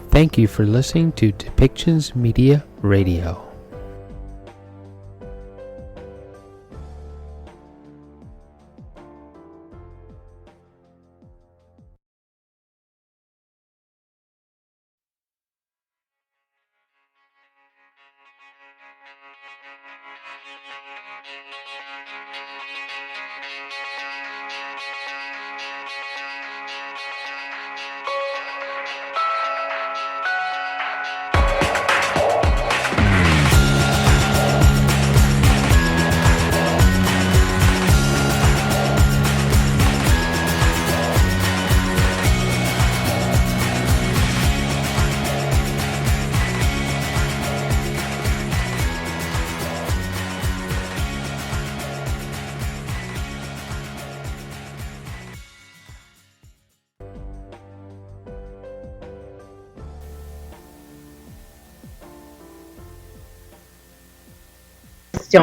Thank you for listening to Depictions Media Radio.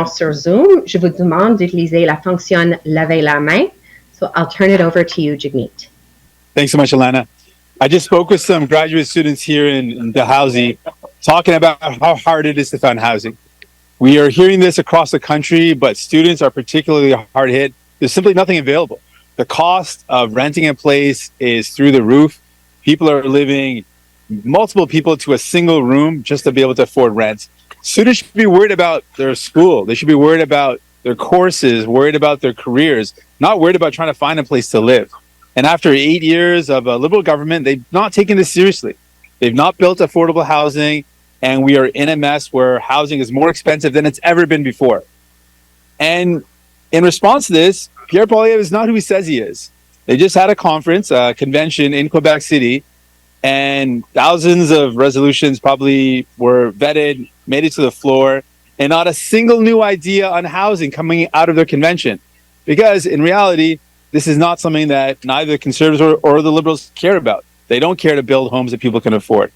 Sur Zoom, je vous demande d'utiliser la fonction lever la main. So I'll turn it over to you, Jagmeet. Thanks so much, Alana. I just spoke with some graduate students here in Dalhousie talking about how hard it is to find housing. We are hearing this across the country, but students are particularly hard hit. There's simply nothing available. The cost of renting a place is through the roof. People are living multiple people to a single room just to be able to afford rent. Students should be worried about their school. They should be worried about their courses, worried about their careers, not worried about trying to find a place to live. And after 8 years of a Liberal government, they've not taken this seriously. They've not built affordable housing, and we are in a mess where housing is more expensive than it's ever been before. And in response to this, Pierre Poilievre is not who he says he is. They just had a conference, a convention in Quebec City, and thousands of resolutions probably were vetted, made it to the floor, and not a single new idea on housing coming out of their convention. Because in reality, this is not something that neither the Conservatives or the Liberals care about. They don't care to build homes that people can afford.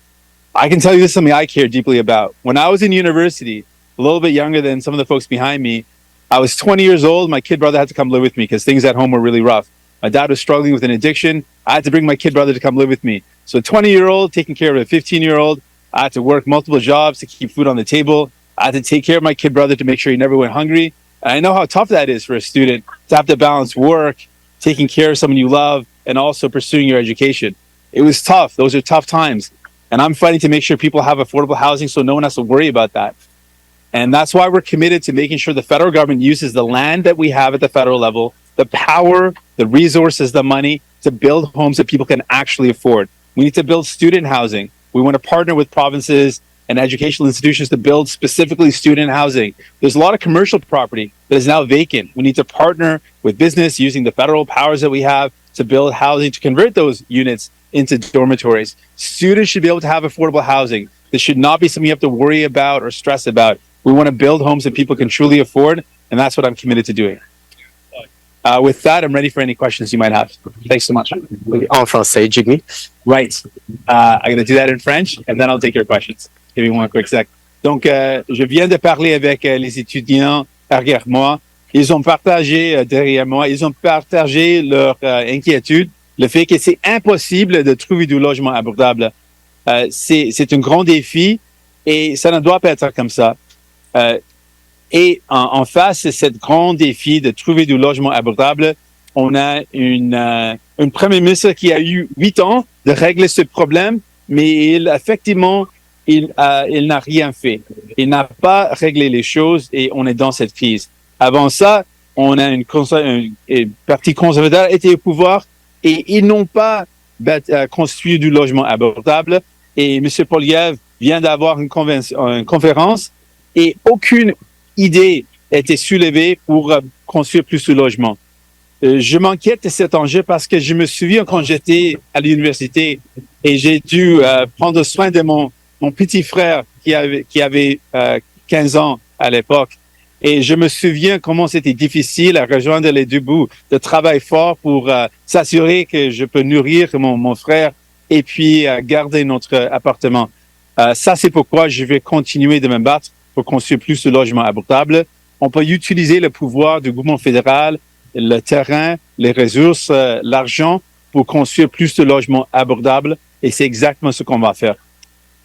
I can tell you this is something I care deeply about. When I was in university, a little bit younger than some of the folks behind me, I was 20 years old. My kid brother had to come live with me because things at home were really rough. My dad was struggling with an addiction. I had to bring my kid brother to come live with me. So a 20-year-old taking care of a 15-year-old. I had to work multiple jobs to keep food on the table. I had to take care of my kid brother to make sure he never went hungry. And I know how tough that is for a student to have to balance work, taking care of someone you love, and also pursuing your education. It was tough. Those are tough times. And I'm fighting to make sure people have affordable housing so no one has to worry about that. And that's why we're committed to making sure the federal government uses the land that we have at the federal level, the power, the resources, the money to build homes that people can actually afford. We need to build student housing. We want to partner with provinces and educational institutions to build specifically student housing. There's a lot of commercial property that is now vacant. We need to partner with business using the federal powers that we have to build housing, to convert those units into dormitories. Students should be able to have affordable housing. This should not be something you have to worry about or stress about. We want to build homes that people can truly afford, and that's what I'm committed to doing. With that, I'm ready for any questions you might have. Thanks so much. En français, Jagmeet. Right. I'm going to do that in French, and then I'll take your questions. Give me one quick sec. Donc, je viens de parler avec les étudiants derrière moi. Ils ont partagé derrière moi, ils ont partagé leur inquiétude, le fait que c'est impossible de trouver du logement abordable. C'est un grand défi et ça ne doit pas être comme ça. Et en face de ce grand défi de trouver du logement abordable, on a une premier ministre qui a eu 8 ans de régler ce problème, mais effectivement, il n'a rien fait. Il n'a pas réglé les choses et on est dans cette crise. Avant ça, on a un parti conservateur était au pouvoir et ils n'ont pas construit du logement abordable. Et M. Poilievre vient d'avoir une conférence et aucune idée a été soulevée pour construire plus de logements. Je m'inquiète de cet enjeu parce que je me souviens quand j'étais à l'université et j'ai dû prendre soin de mon petit frère qui avait 15 ans à l'époque. Et je me souviens comment c'était difficile à rejoindre les deux bouts de travail fort pour s'assurer que je peux nourrir mon frère et puis garder notre appartement. Ça, c'est pourquoi je vais continuer de me battre pour construire plus de logements abordables. On peut utiliser le pouvoir du gouvernement fédéral, le terrain, les ressources, l'argent pour construire plus de logements abordables. Et c'est exactement ce qu'on va faire.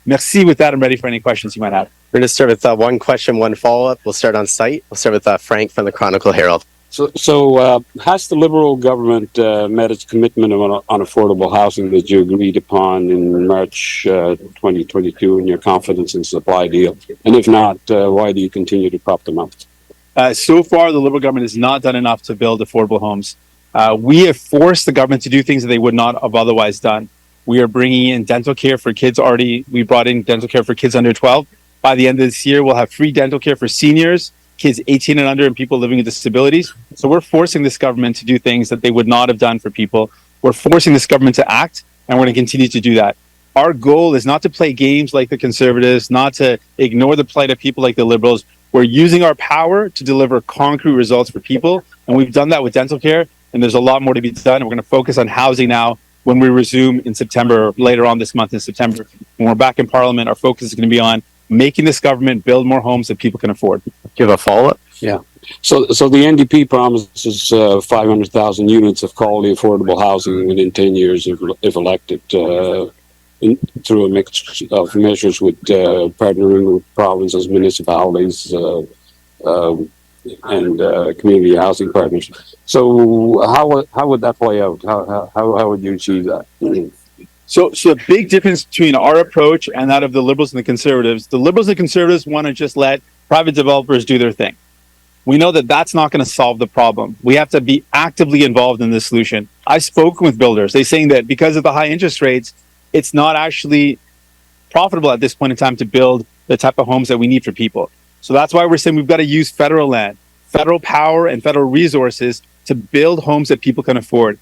Merci. With that, I'm ready for any questions you might have. We're going to start with one question, one follow-up. We'll start on site. We'll start with Frank from the Chronicle Herald. So, has the Liberal government met its commitment on affordable housing that you agreed upon in March 2022 in your confidence and supply deal? And if not, why do you continue to prop them up? So far, the Liberal government has not done enough to build affordable homes. We have forced the government to do things that they would not have otherwise done. We are bringing in dental care for kids already. We brought in dental care for kids under 12. By the end of this year, we'll have free dental care for seniors, kids 18 and under, and people living with disabilities. So we're forcing this government to do things that they would not have done for people. We're forcing this government to act, and we're going to continue to do that. Our goal is not to play games like the Conservatives, not to ignore the plight of people like the Liberals. We're using our power to deliver concrete results for people, and we've done that with dental care, and there's a lot more to be done. We're going to focus on housing now when we resume in September, later on this month in September. When we're back in Parliament, our focus is going to be on making this government build more homes that people can afford. Do you have a follow-up? Yeah. So the NDP promises 500,000 units of quality affordable housing within 10 years if elected through a mix of measures with partnering with provinces, municipalities, and community housing partners. So how would that play out? How would you achieve that? So the big difference between our approach and that of the Liberals and the Conservatives, the Liberals and Conservatives want to just let private developers do their thing. We know that that's not going to solve the problem. We have to be actively involved in this solution. I've spoken with builders. They're saying that because of the high interest rates, it's not actually profitable at this point in time to build the type of homes that we need for people. So that's why we're saying we've got to use federal land, federal power, and federal resources to build homes that people can afford.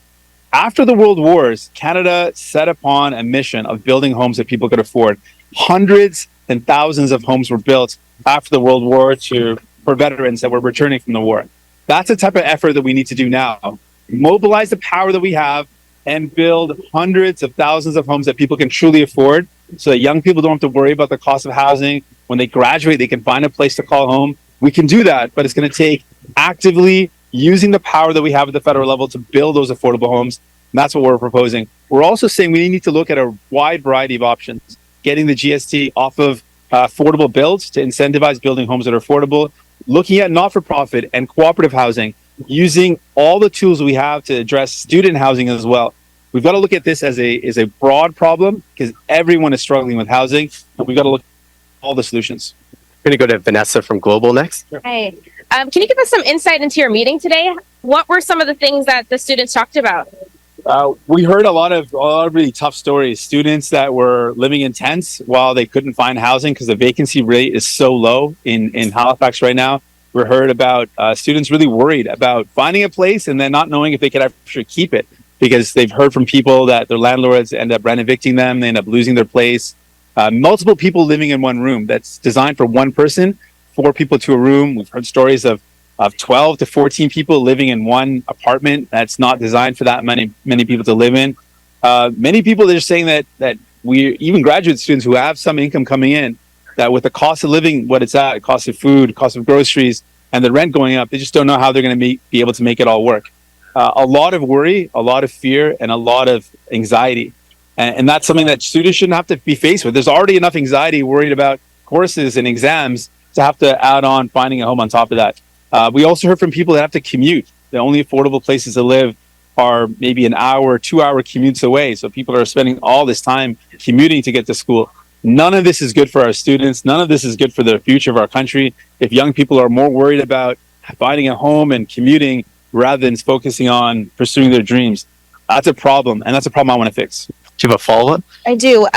After the World Wars, Canada set upon a mission of building homes that people could afford. Hundreds and thousands of homes were built after the World War for veterans that were returning from the war. That's the type of effort that we need to do now. Mobilize the power that we have and build hundreds of thousands of homes that people can truly afford so that young people don't have to worry about the cost of housing. When they graduate, they can find a place to call home. We can do that, but it's going to take actively using the power that we have at the federal level to build those affordable homes. And that's what we're proposing. We're also saying we need to look at a wide variety of options, getting the GST off of affordable builds to incentivize building homes that are affordable, looking at not-for-profit and cooperative housing, using all the tools we have to address student housing as well. We've got to look at this as a broad problem because everyone is struggling with housing, and we've got to look at all the solutions. We're going to go to Vanessa from Global next. Hi. Can you give us some insight into your meeting today? What were some of the things that the students talked about? We heard a lot of really tough stories. Students that were living in tents while they couldn't find housing because the vacancy rate is so low in Halifax right now. We heard about students really worried about finding a place and then not knowing if they could actually keep it because they've heard from people that their landlords end up rent evicting them. They end up losing their place. Multiple people living in one room that's designed for one person, 4 people to a room. We've heard stories of 12 to 14 people living in one apartment that's not designed for that many people to live in. Many people are saying that we, even graduate students who have some income coming in, that with the cost of living, what it's at, cost of food, cost of groceries, and the rent going up, they just don't know how they're going to be able to make it all work. A lot of worry, a lot of fear, and a lot of anxiety. And that's something that students shouldn't have to be faced with. There's already enough anxiety worried about courses and exams to have to add on finding a home on top of that. We also heard from people that have to commute. The only affordable places to live are maybe an hour, 2-hour commutes away. So people are spending all this time commuting to get to school. None of this is good for our students. None of this is good for the future of our country. If young people are more worried about finding a home and commuting rather than focusing on pursuing their dreams, that's a problem. And that's a problem I want to fix. Do you have a follow-up? I do.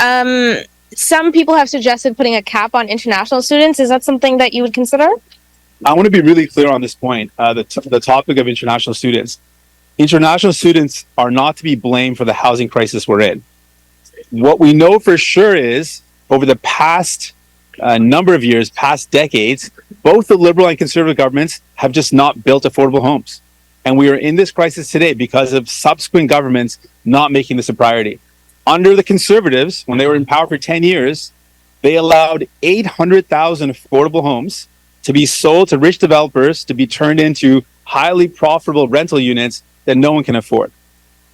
Some people have suggested putting a cap on international students. Is that something that you would consider? I want to be really clear on this point, the topic of international students. International students are not to be blamed for the housing crisis we're in. What we know for sure is, over the past number of years, past decades, both the Liberal and Conservative governments have just not built affordable homes. And we are in this crisis today because of subsequent governments not making this a priority. Under the Conservatives, when they were in power for 10 years, they allowed 800,000 affordable homes to be sold to rich developers to be turned into highly profitable rental units that no one can afford.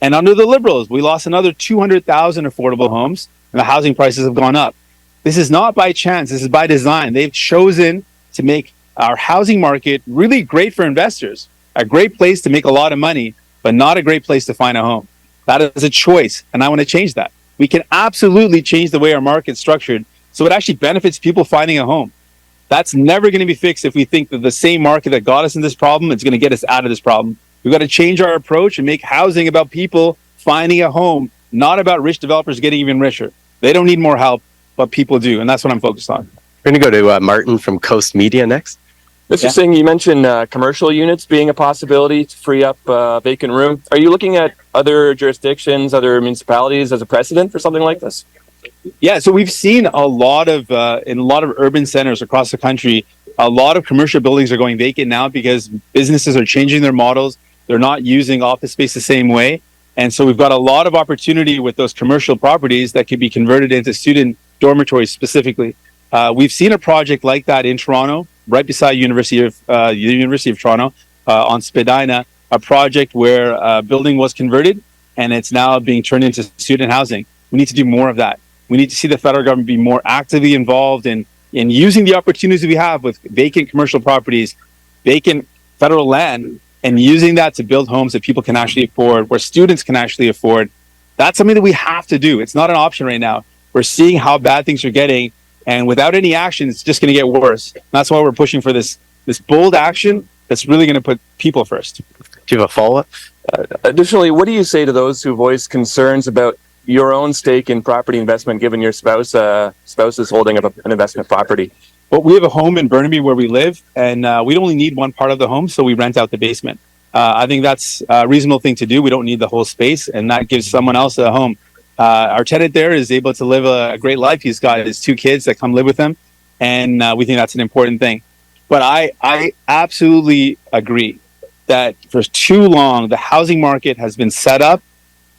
And under the Liberals, we lost another 200,000 affordable homes, and the housing prices have gone up. This is not by chance. This is by design. They've chosen to make our housing market really great for investors, a great place to make a lot of money, but not a great place to find a home. That is a choice, and I want to change that. We can absolutely change the way our market's structured so it actually benefits people finding a home. That's never going to be fixed if we think that the same market that got us in this problem is going to get us out of this problem. We've got to change our approach and make housing about people finding a home, not about rich developers getting even richer. They don't need more help, but people do, and that's what I'm focused on. We're going to go to Martin from Coast Media next. Mr. Singh, you mentioned commercial units being a possibility to free up vacant room. Are you looking at other jurisdictions, other municipalities as a precedent for something like this? Yeah, so we've seen a lot of, in a lot of urban centers across the country, a lot of commercial buildings are going vacant now because businesses are changing their models. They're not using office space the same way. And so we've got a lot of opportunity with those commercial properties that could be converted into student dormitories specifically. We've seen a project like that in Toronto, right beside the University of Toronto, on Spadina, a project where a building was converted and it's now being turned into student housing. We need to do more of that. We need to see the federal government be more actively involved in using the opportunities we have with vacant commercial properties, vacant federal land, and using that to build homes that people can actually afford, where students can actually afford. That's something that we have to do. It's not an option right now. We're seeing how bad things are getting, and without any action, it's just going to get worse. That's why we're pushing for this bold action that's really going to put people first. Do you have a follow-up? Additionally, what do you say to those who voice concerns about your own stake in property investment, given your spouse is holding up an investment property? Well, we have a home in Burnaby where we live, and we only need one part of the home, so we rent out the basement. I think that's a reasonable thing to do. We don't need the whole space, and that gives someone else a home. Our tenant there is able to live a great life. He's got his 2 kids that come live with him, and we think that's an important thing. But I absolutely agree that for too long, the housing market has been set up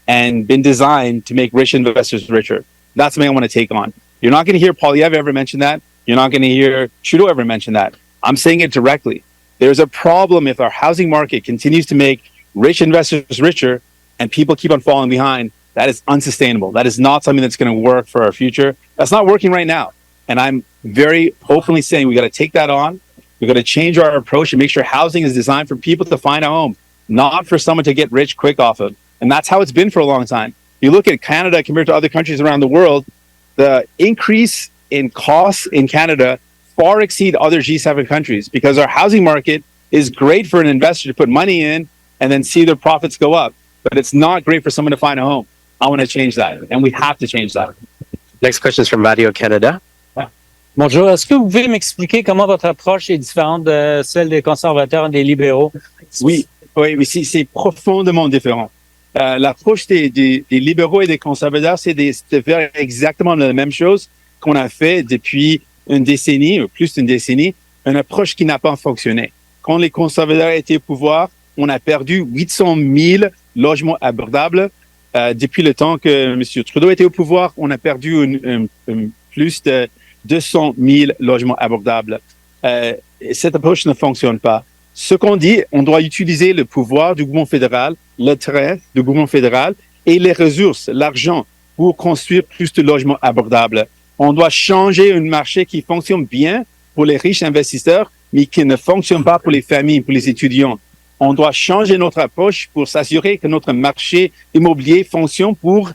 and been designed to make rich investors richer. That's something I want to take on. You're not going to hear Poilievre ever mention that. You're not going to hear Trudeau ever mention that. I'm saying it directly. There's a problem if our housing market continues to make rich investors richer and people keep on falling behind. That is unsustainable. That is not something that's going to work for our future. That's not working right now. And I'm very openly saying we got to take that on. We got to change our approach and make sure housing is designed for people to find a home, not for someone to get rich quick off of. And that's how it's been for a long time. You look at Canada compared to other countries around the world, the increase in costs in Canada far exceed other G7 countries because our housing market is great for an investor to put money in and then see their profits go up. But it's not great for someone to find a home. I want to change that, and we have to change that. Next question is from Radio Canada. Bonjour, est-ce que vous pouvez m'expliquer comment votre approche est différente de celle des conservateurs et des libéraux? Oui, c'est profondément différent. L'approche des libéraux et des conservateurs, c'est de faire exactement la même chose qu'on a fait depuis une décennie, ou plus d'une décennie, une approche qui n'a pas fonctionné. Quand les conservateurs étaient au pouvoir, on a perdu 800 000 logements abordables. Depuis le temps que M. Trudeau était au pouvoir, on a perdu plus de 200 000 logements abordables. Cette approche ne fonctionne pas. Ce qu'on dit, on doit utiliser le pouvoir du gouvernement fédéral, le train du gouvernement fédéral et les ressources, l'argent, pour construire plus de logements abordables. On doit changer un marché qui fonctionne bien pour les riches investisseurs, mais qui ne fonctionne pas pour les familles, pour les étudiants. On doit changer notre approche pour s'assurer que notre marché immobilier fonctionne pour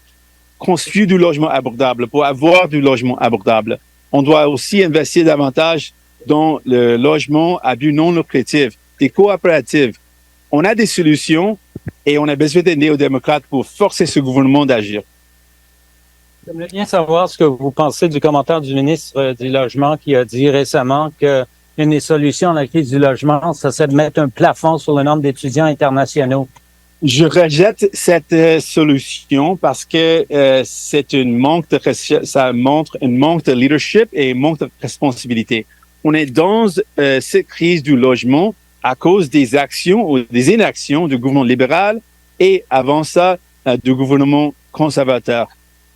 construire du logement abordable, pour avoir du logement abordable. On doit aussi investir davantage dans le logement à but non lucratif, des coopératives. On a des solutions et on a besoin des néo-démocrates pour forcer ce gouvernement d'agir. J'aimerais bien savoir ce que vous pensez du commentaire du ministre du Logement qui a dit récemment que une des solutions à la crise du logement, ça serait de mettre un plafond sur le nombre d'étudiants internationaux. Je rejette cette solution parce que ça montre un manque de leadership et un manque de responsabilité. On est dans cette crise du logement à cause des actions ou des inactions du gouvernement libéral et avant ça du gouvernement conservateur.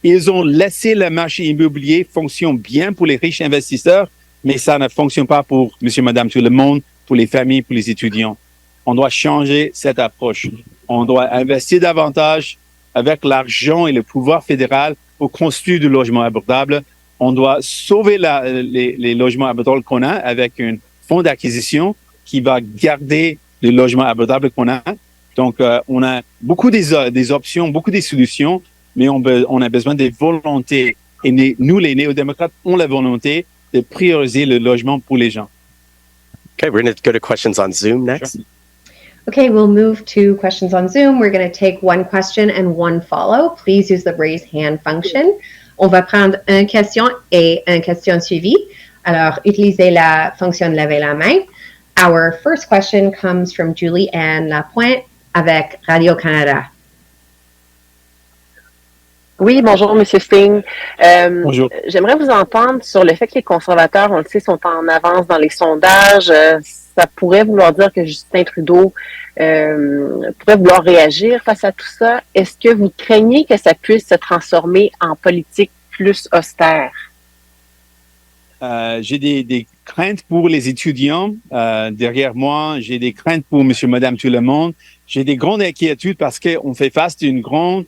Ils ont laissé le marché immobilier fonctionner bien pour les riches investisseurs, mais ça ne fonctionne pas pour monsieur, madame, tout le monde, pour les familles, pour les étudiants. On doit changer cette approche. On doit investir davantage avec l'argent et le pouvoir fédéral pour construire du logement abordable. On doit sauver les logements abordables qu'on a avec un fonds d'acquisition qui va garder les logements abordables qu'on a. Donc, on a beaucoup des options, beaucoup des solutions, mais on a besoin des volontés. Et nous, les néo-démocrates, ont la volonté de prioriser le logement pour les gens. Okay, we're going to go to questions on Zoom next. Sure. Okay, we'll move to questions on Zoom. We're going to take one question and one follow. Please use the raise hand function. On va prendre une question et une question suivie. Alors, utilisez la fonction lever la main. Our first question comes from Julie-Anne Lapointe avec Radio-Canada. Oui, bonjour, M. Singh. Bonjour. J'aimerais vous entendre sur le fait que les conservateurs, on le sait, sont en avance dans les sondages. Ça pourrait vouloir dire que Justin Trudeau pourrait vouloir réagir face à tout ça. Est-ce que vous craignez que ça puisse se transformer en politique plus austère? J'ai des craintes pour les étudiants derrière moi. J'ai des craintes pour monsieur, madame, tout le monde. J'ai des grandes inquiétudes parce qu'on fait face à une grande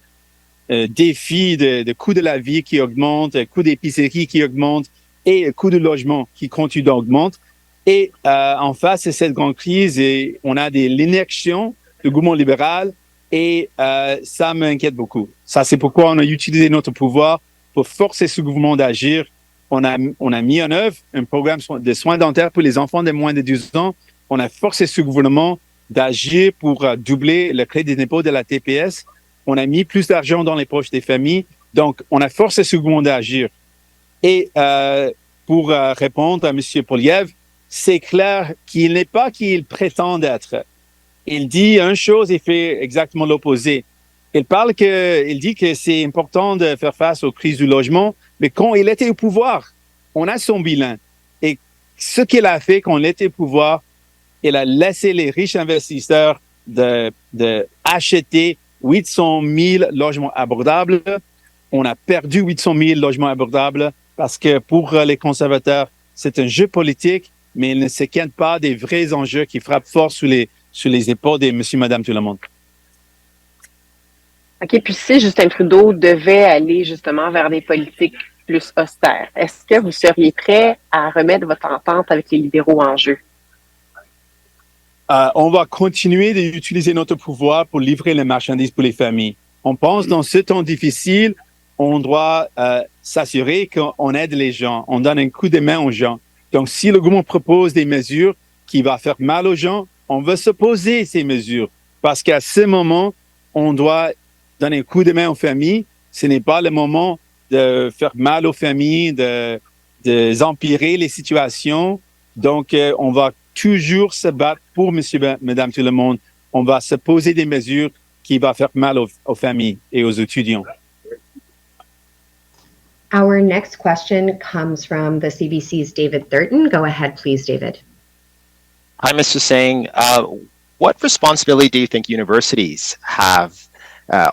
défi de coût de la vie qui augmente, coût d'épicerie qui augmente et coût de logement qui continue d'augmenter. Et en face de cette grande crise, on a l'élection du gouvernement libéral et ça m'inquiète beaucoup. Ça, c'est pourquoi on a utilisé notre pouvoir pour forcer ce gouvernement d'agir. On a mis en œuvre un programme de soins dentaires pour les enfants de moins de 12 ans. On a forcé ce gouvernement d'agir pour doubler le crédit d'impôt de la TPS. On a mis plus d'argent dans les poches des familles. Donc, on a forcé ce gouvernement d'agir. Et pour répondre à M. Poilievre, c'est clair qu'il n'est pas qui il prétend être. Il dit une chose et fait exactement l'opposé. Il dit que c'est important de faire face aux crises du logement, mais quand il était au pouvoir, on a son bilan. Et ce qu'il a fait quand il était au pouvoir, il a laissé les riches investisseurs de acheter 800 000 logements abordables. On a perdu 800 000 logements abordables parce que pour les conservateurs, c'est un jeu politique, mais il ne s'inquiète pas des vrais enjeux qui frappent fort sur les épaules des monsieur, madame, tout le monde. OK, puis si Justin Trudeau devait aller justement vers des politiques plus austères, est-ce que vous seriez prêt à remettre votre entente avec les libéraux en jeu? On va continuer d'utiliser notre pouvoir pour livrer les marchandises pour les familles. On pense dans ce temps difficile, on doit s'assurer qu'on aide les gens, on donne un coup de main aux gens. Donc, si le gouvernement propose des mesures qui vont faire mal aux gens, on va s'opposer à ces mesures. Parce qu'à ce moment, on doit donner un coup de main aux familles. Ce n'est pas le moment de faire mal aux familles, de empirer les situations. Donc, on va toujours se battre pour monsieur, madame, tout le monde. On va se poser des mesures qui vont faire mal aux familles et aux étudiants. Our next question comes from the CBC's David Thurton. Go ahead, please, David. Hi, Mr. Singh. What responsibility do you think universities have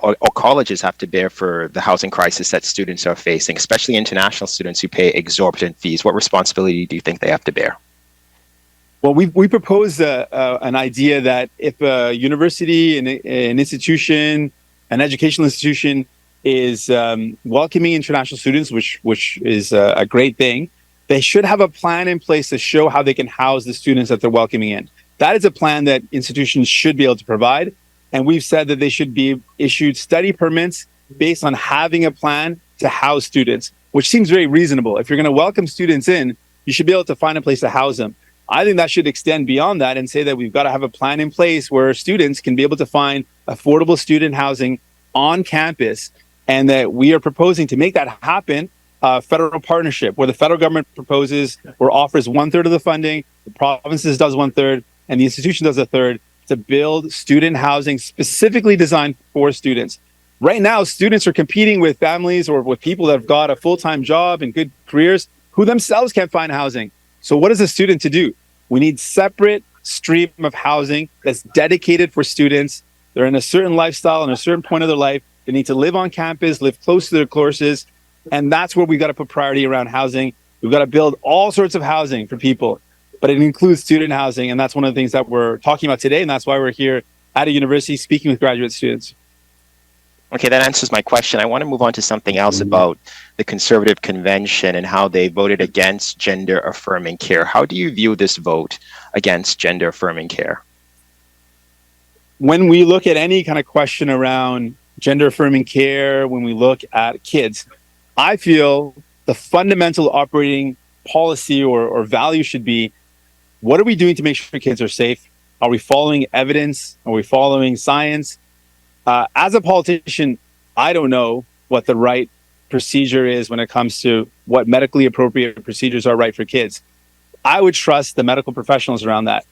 or colleges have to bear for the housing crisis that students are facing, especially international students who pay exorbitant fees? What responsibility do you think they have to bear? Well, we propose an idea that if a university, an institution, an educational institution is welcoming international students, which is a great thing, they should have a plan in place to show how they can house the students that they're welcoming in. That is a plan that institutions should be able to provide. And we've said that they should be issued study permits based on having a plan to house students, which seems very reasonable. If you're going to welcome students in, you should be able to find a place to house them. I think that should extend beyond that and say that we've got to have a plan in place where students can be able to find affordable student housing on campus, and that we are proposing to make that happen a federal partnership where the federal government proposes or offers 1/3 of the funding, the provinces does 1/3, and the institution does 1/3 to build student housing specifically designed for students. Right now, students are competing with families or with people that have got a full-time job and good careers who themselves can't find housing. So what is a student to do? We need separate stream of housing that's dedicated for students. They're in a certain lifestyle and a certain point of their life. They need to live on campus, live close to their courses. And that's where we've got to put priority around housing. We've got to build all sorts of housing for people. but it includes student housing. And that's one of the things that we're talking about today. And that's why we're here at a university speaking with graduate students. Okay, that answers my question. I want to move on to something else about the Conservative Convention and how they voted against gender affirming care. How do you view this vote against gender affirming care? When we look at any kind of question around gender affirming care, when we look at kids, I feel the fundamental operating policy or value should be, what are we doing to make sure kids are safe? Are we following evidence? Are we following science? As a politician, I don't know what the right procedure is when it comes to what medically appropriate procedures are right for kids. I would trust the medical professionals around that.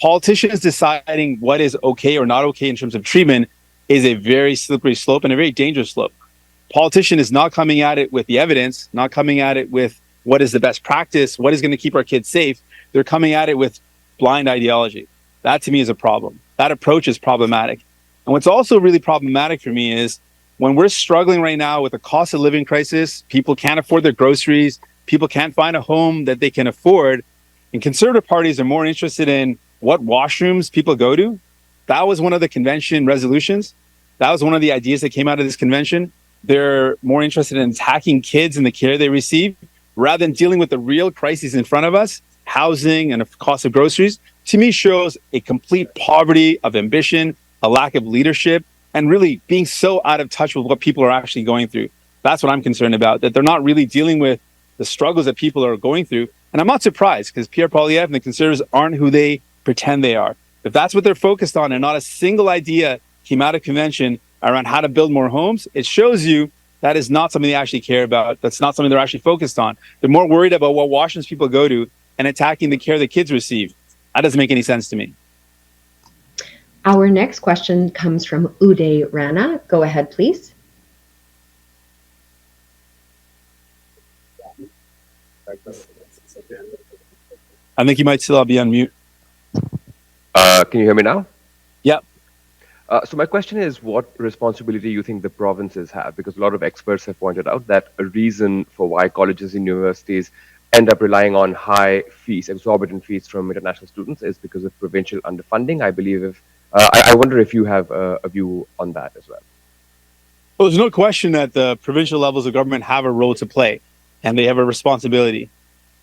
Politicians deciding what is okay or not okay in terms of treatment is a very slippery slope and a very dangerous slope. Politician is not coming at it with the evidence, not coming at it with what is the best practice, what is going to keep our kids safe. They're coming at it with blind ideology. That to me is a problem. That approach is problematic. And what's also really problematic for me is when we're struggling right now with a cost of living crisis, people can't afford their groceries, people can't find a home that they can afford, and conservative parties are more interested in what washrooms people go to. That was one of the convention resolutions. That was one of the ideas that came out of this convention. They're more interested in attacking kids and the care they receive rather than dealing with the real crises in front of us. Housing and the cost of groceries, to me, shows a complete poverty of ambition, a lack of leadership, and really being so out of touch with what people are actually going through. That's what I'm concerned about, that they're not really dealing with the struggles that people are going through. And I'm not surprised, because Pierre Poilievre and the Conservatives aren't who they pretend they are. If that's what they're focused on and not a single idea came out of convention around how to build more homes, it shows you that is not something they actually care about. That's not something they're actually focused on. They're more worried about what washrooms people go to and attacking the care that kids receive. That doesn't make any sense to me. Our next question comes from Uday Rana. Go ahead, please. I think you might still be on mute. Can you hear me now? Yep. So my question is, what responsibility you think the provinces have? Because a lot of experts have pointed out that a reason for why colleges and universities end up relying on high fees, exorbitant fees from international students, is because of provincial underfunding. I believe I wonder if you have a view on that as well. Well, there's no question that the provincial levels of government have a role to play and they have a responsibility.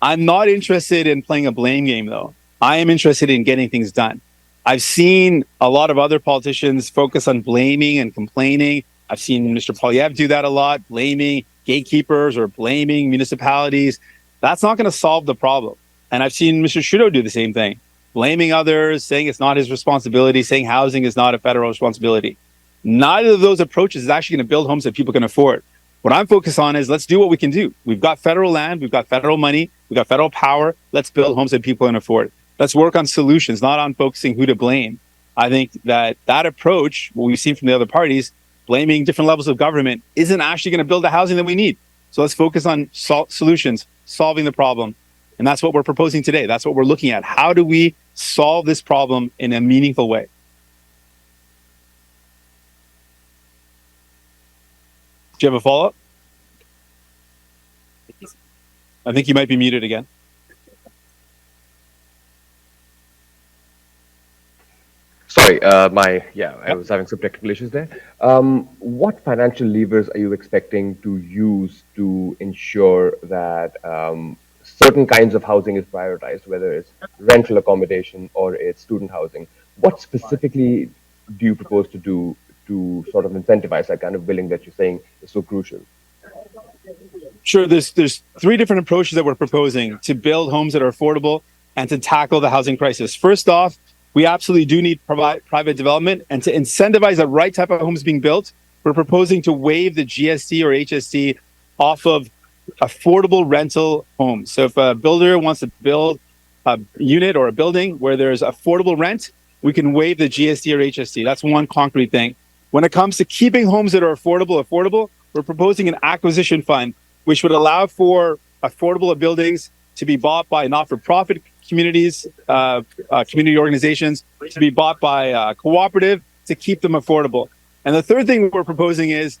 I'm not interested in playing a blame game, though. I am interested in getting things done. I've seen a lot of other politicians focus on blaming and complaining. I've seen Mr. Poilievre do that a lot, blaming gatekeepers or blaming municipalities. That's not going to solve the problem. And I've seen Mr. Trudeau do the same thing, blaming others, saying it's not his responsibility, saying housing is not a federal responsibility. Neither of those approaches is actually going to build homes that people can afford. What I'm focused on is let's do what we can do. We've got federal land, we've got federal money, we've got federal power. Let's build homes that people can afford. Let's work on solutions, not on focusing who to blame. I think that approach, what we've seen from the other parties, blaming different levels of government, isn't actually going to build the housing that we need. So let's focus on solutions, solving the problem. And that's what we're proposing today. That's what we're looking at. How do we solve this problem in a meaningful way? Do you have a follow-up? I think you might be muted again. Sorry, I was having some technical issues there. What financial levers are you expecting to use to ensure that certain kinds of housing is prioritized, whether it's rental accommodation or it's student housing? What specifically do you propose to do to sort of incentivize that kind of billing that you're saying is so crucial? Sure, there's three different approaches that we're proposing to build homes that are affordable and to tackle the housing crisis. First off, we absolutely do need private development, and to incentivize the right type of homes being built, we're proposing to waive the GST or HST off of affordable rental homes. So if a builder wants to build a unit or a building where there's affordable rent, we can waive the GST or HST. That's one concrete thing. When it comes to keeping homes that are affordable, we're proposing an acquisition fund, which would allow for affordable buildings to be bought by not-for-profit communities, community organizations, to be bought by cooperative to keep them affordable. And the third thing we're proposing is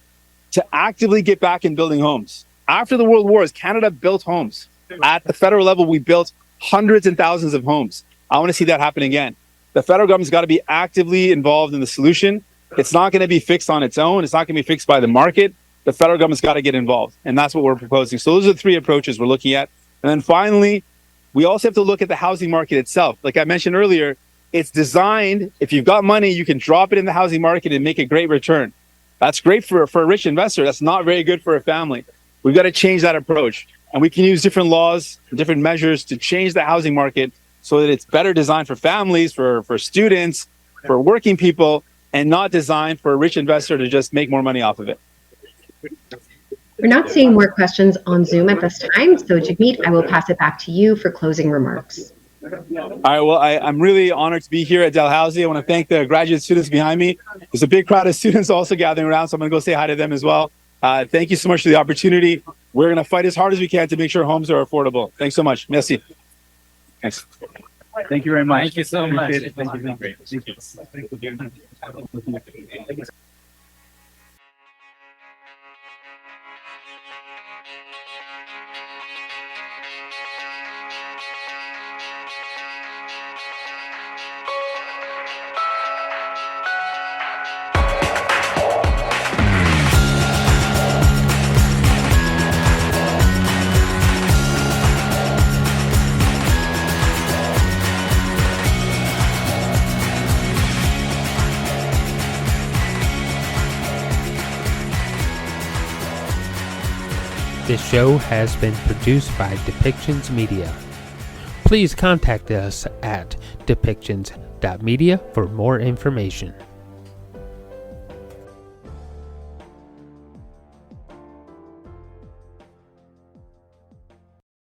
to actively get back in building homes. After the World Wars, Canada built homes. At the federal level, we built hundreds and thousands of homes. I want to see that happen again. The federal government's got to be actively involved in the solution. It's not going to be fixed on its own. It's not going to be fixed by the market. The federal government's got to get involved. And that's what we're proposing. So those are the three approaches we're looking at. And then finally, we also have to look at the housing market itself. Like I mentioned earlier, it's designed, if you've got money, you can drop it in the housing market and make a great return. That's great for a rich investor. That's not very good for a family. We've got to change that approach. And we can use different laws, different measures to change the housing market so that it's better designed for families, for students, for working people, and not designed for a rich investor to just make more money off of it. We're not seeing more questions on Zoom at this time, so Jagmeet, I will pass it back to you for closing remarks. All right, well, I'm really honored to be here at Dalhousie. I want to thank the graduate students behind me. There's a big crowd of students also gathering around, so I'm going to go say hi to them as well. Thank you so much for the opportunity. We're going to fight as hard as we can to make sure homes are affordable. Thanks so much. Merci. Thanks. Thank you very much. Thank you so much. Thank you. This show has been produced by Depictions Media. Please contact us at depictions.media for more information.